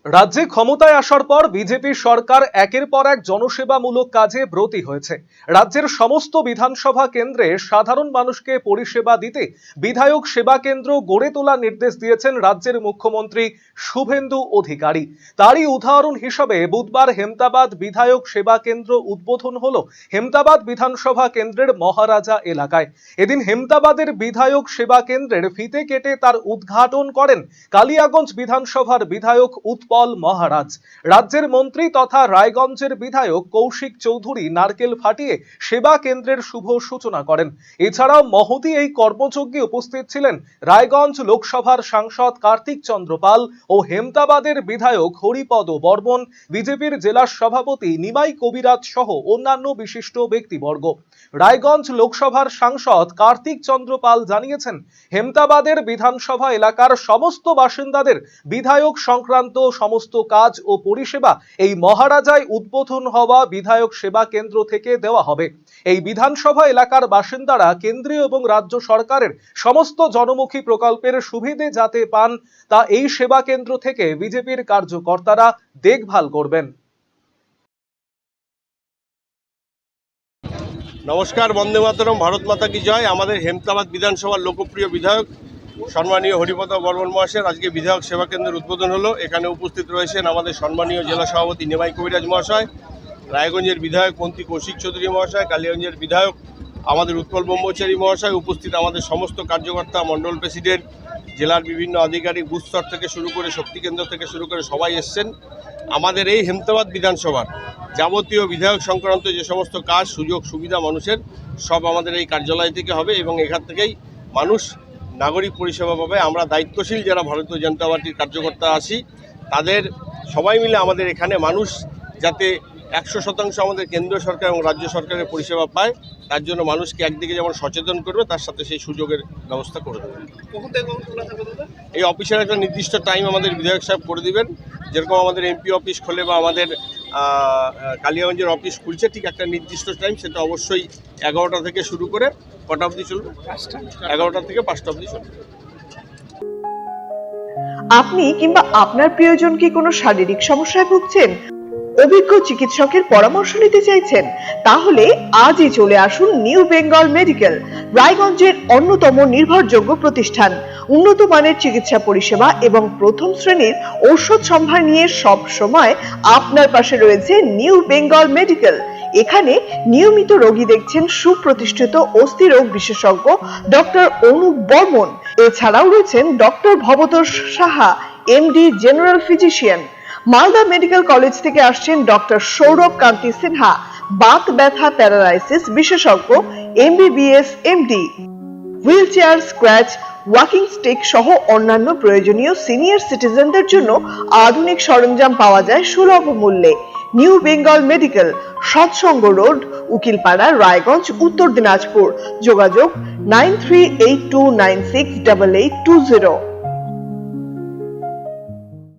রাজ্যে ক্ষমতায় আসার পর বিজেপি সরকার একের পর এক জনসেবামূলক কাজে ব্রতী হয়েছে। রাজ্যের সমস্ত বিধানসভা কেন্দ্রে সাধারণ মানুষকে পরিষেবা দিতে বিধায়ক সেবা কেন্দ্র গড়ে তোলার নির্দেশ দিয়েছেন রাজ্যের মুখ্যমন্ত্রী শুভেন্দু অধিকারী। তারই উদাহরণ হিসেবে বুধবার হেমতাবাদ বিধায়ক সেবা কেন্দ্র উদ্বোধন হলো হেমতাবাদ বিধানসভা কেন্দ্রের মহারাজা এলাকায়। এদিন হেমতাবাদের বিধায়ক সেবা কেন্দ্রের ফিতে কেটে তার উদ্ঘাটন করেন কালিয়াগঞ্জ বিধানসভার বিধায়ক উৎপল মহারাজ। রাজ্যের মন্ত্রী তথা রায়গঞ্জের বিধায়ক কৌশিক চৌধুরী নারকেল ফাটিয়ে সেবা কেন্দ্রের শুভ সূচনা করেন। এছাড়াও মহতী এই কর্মযজ্ঞে উপস্থিত ছিলেন রায়গঞ্জ লোকসভার সাংসদ কার্তিক চন্দ্র পাল ও হেমতাবাদের বিধায়ক হরিপদ বর্মন, বিজেপির জেলা সভাপতি নিমাই কবিরাজ সহ অন্যান্য বিশিষ্ট ব্যক্তিবর্গ। রায়গঞ্জ লোকসভার সাংসদ কার্তিক চন্দ্র পাল জানিয়েছেন, হেমতাবাদের বিধানসভা এলাকার সমস্ত বাসিন্দাদের বিধায়ক সংক্রান্ত সমস্ত কাজ ও পরিষেবা এই মহারাজায় উদ্বোধন হওয়া বিধায়ক সেবা কেন্দ্র থেকে দেওয়া হবে। এই বিধানসভা এলাকার বাসিন্দারা কেন্দ্রীয় এবং রাজ্য সরকারের সমস্ত জনমুখী প্রকল্পের সুবিধে যাতে পান তা এই সেবা কেন্দ্র থেকে বিজেপির কার্যকর্তারা দেখভাল করবেন। নমস্কার, বন্দে মাতরম, ভারত মাতা কি জয়। আমাদের হেমতাবাদ বিধানসভার লোকপ্রিয় বিধায়ক সম্মানীয় হরিপদ বর্মন মহাশয়ের আজকে বিধায়ক সেবা কেন্দ্রের উদ্বোধন হলো। এখানে উপস্থিত রয়েছেন আমাদের সম্মানীয় জেলা সভাপতি নিমাই কবিরাজ মহাশয়, রায়গঞ্জের বিধায়ক মন্ত্রী কৌশিক চৌধুরী মহাশয়, কালিয়াগঞ্জের বিধায়ক আমাদের উৎপল ব্রহ্মচারী মহাশয়, উপস্থিত আমাদের সমস্ত কার্যকর্তা, মণ্ডল প্রেসিডেন্ট, জেলার বিভিন্ন আধিকারিক, বুথ স্তর থেকে শুরু করে শক্তি কেন্দ্র থেকে শুরু করে সবাই এসছেন। আমাদের এই হেমতাবাদ বিধানসভার যাবতীয় বিধায়ক সংক্রান্ত যে সমস্ত কাজ, সুযোগ সুবিধা মানুষের সব আমাদের এই কার্যালয় থেকে হবে এবং এখান থেকেই মানুষ নাগরিক পরিষেবা পাবে। আমরা দায়িত্বশীল যারা ভারতীয় জনতা পার্টির কার্যকর্তা আছি তাদের সবাই মিলে আমাদের এখানে মানুষ যাতে 100% আমাদের কেন্দ্র সরকার এবং রাজ্য সরকারের পরিষেবা পায় তার জন্য মানুষকে একদিকে যেমন সচেতন করবে তার সাথে সেই সুযোগের ব্যবস্থা করে দেবে। এই অফিসের একটা নির্দিষ্ট টাইম আমাদের বিধায়ক সাহেব করে দিবেন। যেরকম আমাদের এমপি অফিস খোলে বা আমাদের কালিয়াগঞ্জের অফিস খুলছে, ঠিক একটা নির্দিষ্ট টাইম, সেটা অবশ্যই 11টা থেকে শুরু করে কটা অবধি চলবে? 11টা থেকে 5টা অবধি চলবে। আপনি কিংবা আপনার প্রিয়জন কি কোনো শারীরিক সমস্যায় ভুগছেন, অভিজ্ঞ চিকিৎসকের পরামর্শ নিতে চাইছেন? তাহলে আজই চলে আসুন নিউ বেঙ্গল মেডিকেল, রায়গঞ্জের অন্যতম নির্ভরযোগ্য প্রতিষ্ঠান। উন্নত মানের চিকিৎসা পরিষেবা এবং প্রথম শ্রেণীর ঔষধ সম্ভার নিয়ে সব সময় আপনার পাশে রয়েছে নিউ বেঙ্গল মেডিকেল। এখানে নিয়মিত রোগী দেখছেন সুপ্রতিষ্ঠিত অস্থিরোগ বিশেষজ্ঞ ডক্টর অনুপ বর্মন। এছাড়াও রয়েছেন doctor Bhabatosh Saha, MD general physician. Malda medical college থেকে আসছেন ডক্টর সৌরভ কান্তি সিনহা, বাত ব্যথা প্যারালাইসিস বিশেষজ্ঞ, MBBS MD. Wheel chair, scratch, walking stick সহ অন্যান্য প্রয়োজনীয় সিনিয়র সিটিজেনদের জন্য আধুনিক সরঞ্জাম পাওয়া যায় সুলভ মূল্যে। নিউ বেঙ্গল মেডিকেল, সৎসঙ্গ রোড, উকিলপাড়া, রায়গঞ্জ, উত্তর দিনাজপুর। যোগাযোগ 9382968820।